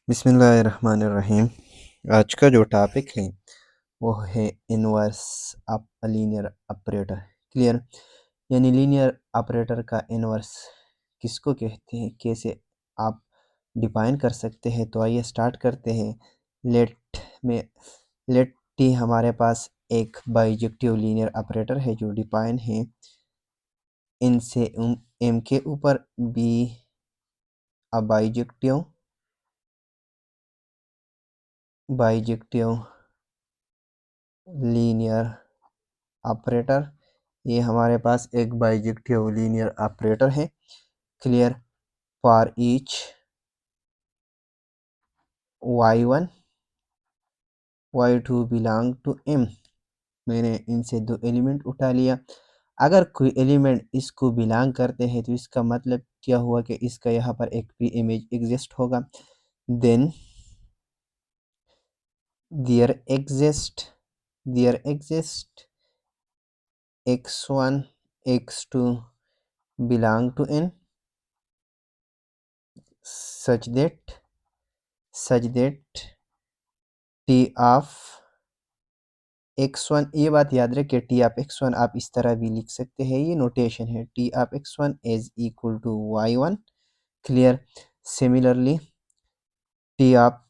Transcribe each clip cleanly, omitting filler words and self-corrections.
बिस्मिल्लाहिर्रहमानिर्रहीम। आज का जो टॉपिक है वो है inverse of linear operator. Clear? यानी लीनियर ऑपरेटर का इनवर्स किसको कहते हैं, कैसे आप डिफाइन कर सकते हैं। तो आइए स्टार्ट करते हैं। लेट में लेट टी हमारे पास एक बाइजेक्टिव लीनियर ऑपरेटर है जो डिफाइन है इन से एम के ऊपर, be a bijective linear operator. ये हमारे पास एक बाइजेक्टिव लीनियर ऑपरेटर है। Clear? For each y1 y2 belong to m। मैंने इनसे दो एलिमेंट उठा लिया। अगर कोई एलिमेंट इसको बिलोंग करते हैं तो इसका मतलब क्या हुआ कि इसका यहाँ पर एक प्री इमेज एग्जिस्ट होगा। Then there exist x1 x2 belong to n such that t of x1, ये बात याद रखें, टी ऑफ x1 आप इस तरह भी लिख सकते हैं, ये नोटेशन है, T of x1 is equal to y1। Clear? Similarly T of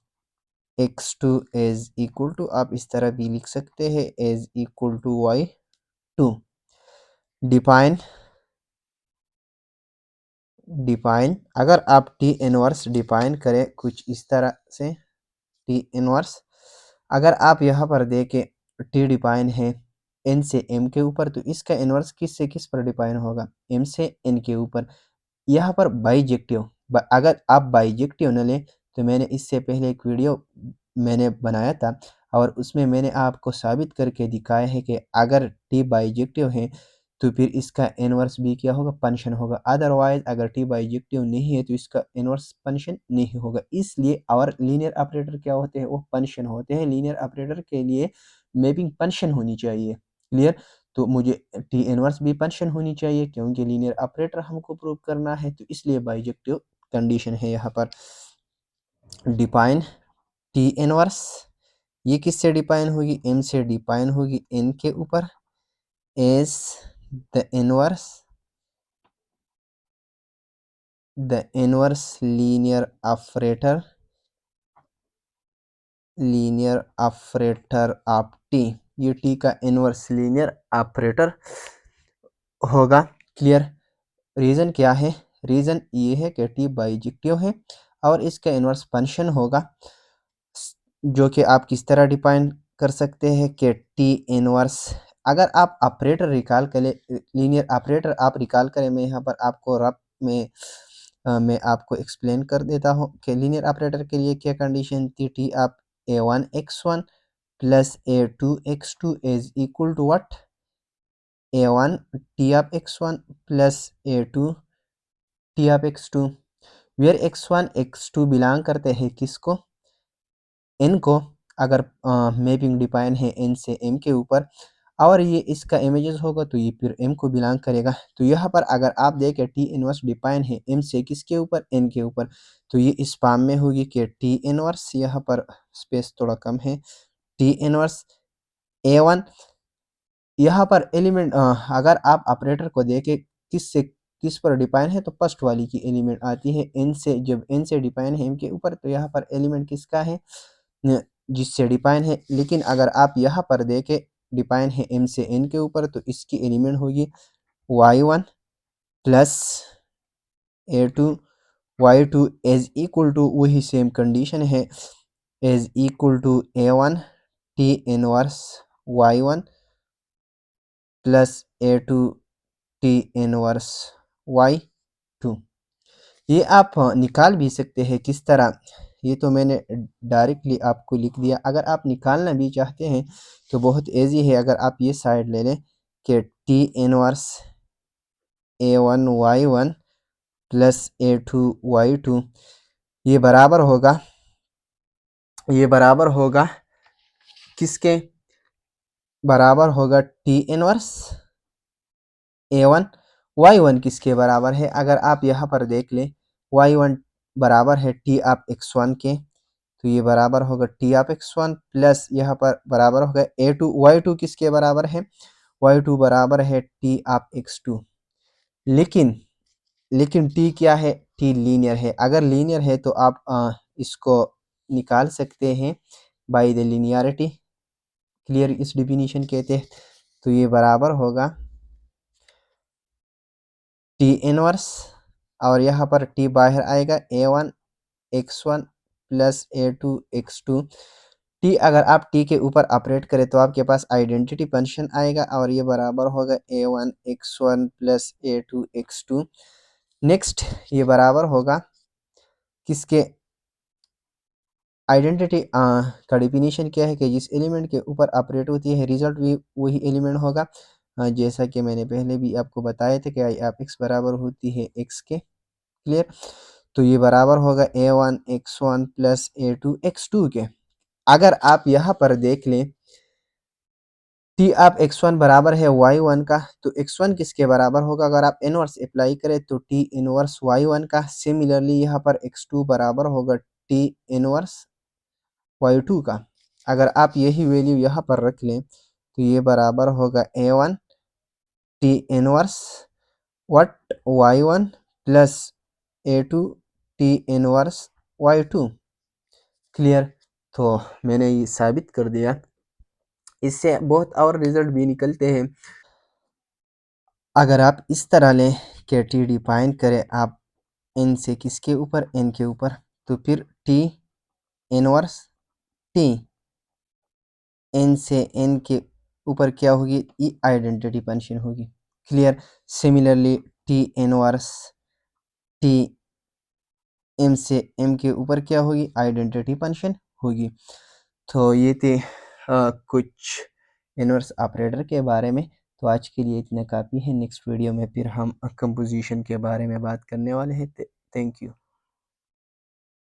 x2 is equal to, आप इस तरह भी लिख सकते हैं, is equal to y2। Define define अगर आप टी इनवर्स डिफाइन करें कुछ इस तरह से, टी इनवर्स अगर आप यहाँ पर देखें, टी डिफाइन है एन से एम के ऊपर, तो इसका इनवर्स किस से किस पर डिफाइन होगा, एम से एन के ऊपर। यहाँ पर बाइजेक्टिव, अगर आप बाइजेक्टिव न लें तो मैंने इससे पहले एक वीडियो मैंने बनाया था और उसमें मैंने आपको साबित करके दिखाया है कि अगर टी बाइजेक्टिव है तो फिर इसका इनवर्स भी क्या होगा, फंक्शन होगा। अदरवाइज अगर टी बाइजेक्टिव नहीं है तो इसका इनवर्स फंक्शन नहीं होगा। इसलिए और लीनियर ऑपरेटर क्या होते हैं, वो फंक्शन होते हैं। लीनियर ऑपरेटर के लिए मैपिंग फंक्शन होनी चाहिए। क्लियर? तो मुझे टी इनवर्स भी फंक्शन होनी चाहिए क्योंकि लीनियर ऑपरेटर हमको प्रूव करना है, तो इसलिए बाइजेक्टिव कंडीशन है यहाँ पर। डिफाइन टी इनवर्स, ये किससे डिफाइन होगी, एम से डिफाइन होगी एन के ऊपर, as the inverse linear operator of T. ये टी का इनवर्स लीनियर ऑपरेटर होगा। क्लियर? रीज़न क्या है, रीज़न ये है कि टी बाइजेक्टिव है और इसका इनवर्स फंक्शन होगा, जो कि आप किस तरह डिफाइन कर सकते हैं कि टी इनवर्स, अगर आप ऑपरेटर रिकॉल करें, लीनियर ऑपरेटर आप रिकॉल करें, मैं यहाँ पर आपको रफ में मैं आपको एक्सप्लेन कर देता हूँ कि लीनियर ऑपरेटर के लिए क्या कंडीशन थी। T of a1 x1 plus a2 x2 is equal to what, a1 T of x1 plus a2 T of x2, where x1 x2 belong करते हैं किसको, n को। अगर मैपिंग डिफाइन है n से m के ऊपर और ये इसका इमेजेस होगा तो ये फिर m को बिलोंग करेगा। तो यहाँ पर अगर आप देखें टी इनवर्स डिफाइन है m से किसके ऊपर, n के ऊपर, तो ये इस फॉर्म में होगी कि टी इनवर्स, यहाँ पर स्पेस थोड़ा कम है, टी इनवर्स a1, यहाँ पर एलिमेंट अगर आप ऑपरेटर को देखें किस से किस पर डिफाइन है, तो फर्स्ट वाली की एलिमेंट आती है n से। जब n से डिफाइन है m के ऊपर तो यहाँ पर एलिमेंट किसका है, जिससे डिफाइन है। लेकिन अगर आप यहाँ पर देखें डिफाइन है m से n के ऊपर, तो इसकी एलिमेंट होगी y1 plus a2, y2 is equal to, वही सेम कंडीशन है, is equal to a1 T inverse y1 plus a2 T inverse y2। ये आप निकाल भी सकते हैं किस तरह, ये तो मैंने डायरेक्टली आपको लिख दिया। अगर आप निकालना भी चाहते हैं तो बहुत इजी है। अगर आप ये साइड ले लें कि T inverse a1 y1 plus a2 y2, ये बराबर होगा किसके, बराबर होगा टी इनवर्स a1 y1 किसके बराबर है। अगर आप यहाँ पर देख लें y1 बराबर है टी ऑफ x1 के, तो ये बराबर होगा टी ऑफ x1 प्लस यहाँ पर बराबर होगा a2 y2 किसके बराबर है, y2 बराबर है टी ऑफ x2। लेकिन लेकिन टी क्या है, टी लीनियर है। अगर लीनियर है तो आप इसको निकाल सकते हैं बाय द लीनियरिटी, क्लियर, इस डिफिनीशन कहते हैं। तो ये बराबर होगा टी इनवर्स और यहाँ पर टी बाहर आएगा a1 x1 plus a2 x2। T अगर आप टी के ऊपर ऑपरेट करें तो आपके पास आइडेंटिटी फंक्शन आएगा और ये बराबर होगा a1 x1 plus a2 x2। Next ये बराबर होगा किसके, आइडेंटिटी का डिफिनीशन क्या है कि जिस एलिमेंट के ऊपर ऑपरेट होती है रिजल्ट भी वही एलिमेंट होगा। जैसा कि मैंने पहले भी आपको बताया था कि आई आप एक्स बराबर होती है एक्स के, क्लियर। तो ये बराबर होगा a1 x1 plus a2 x2 के। अगर आप यहाँ पर देख लें टी आप x1 बराबर है y1 का, तो x1 किसके बराबर होगा, अगर आप इनवर्स अप्लाई करें तो टी इनवर्स y1 का। सिमिलरली यहाँ पर x2 बराबर होगा टी इनवर्स y2 का। अगर आप यही वैल्यू यहाँ पर रख लें तो ये बराबर होगा a1 T inverse what y1 plus a2 T inverse y2, clear. तो मैंने ये साबित कर दिया, इससे बहुत और रिजल्ट भी निकलते हैं। अगर आप इस तरह लें कि टी डिफाइन करें आप n से किसके ऊपर, n के ऊपर, तो फिर टी इनवर्स टी n से n के ऊपर क्या होगी, ये आइडेंटिटी फंक्शन होगी, clear. Similarly T inverse T m से m के ऊपर क्या होगी, आइडेंटिटी फंक्शन होगी। तो ये थे कुछ इनवर्स ऑपरेटर के बारे में। तो आज के लिए इतना काफ़ी है। नेक्स्ट वीडियो में फिर हम कंपोजिशन के बारे में बात करने वाले हैं। Thank you.